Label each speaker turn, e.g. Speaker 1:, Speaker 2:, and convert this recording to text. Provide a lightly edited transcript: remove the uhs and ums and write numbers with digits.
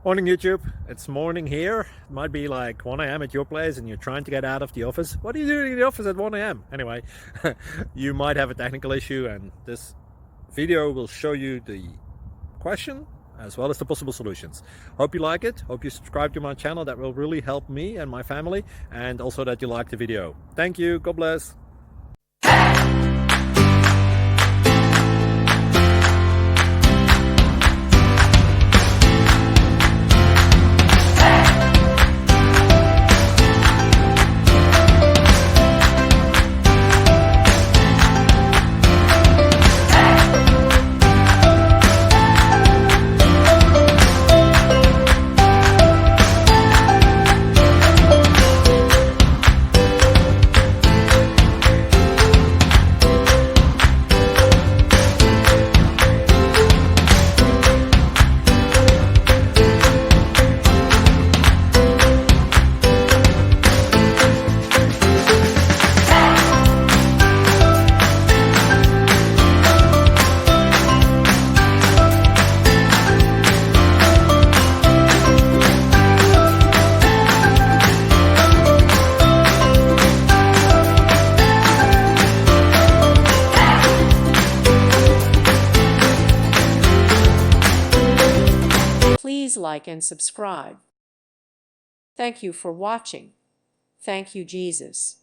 Speaker 1: Morning YouTube, it's morning here. It might be like 1 a.m. at your place and you're trying to get out of the office. What are you doing in the office at 1 a.m.? Anyway, you might have a technical issue and this video will show you the question as well as the possible solutions. Hope you like it, hope you subscribe to my channel. That will really help me and my family, and also that you like the video. Thank you, God bless.
Speaker 2: Please like and subscribe. Thank you for watching. Thank you, Jesus.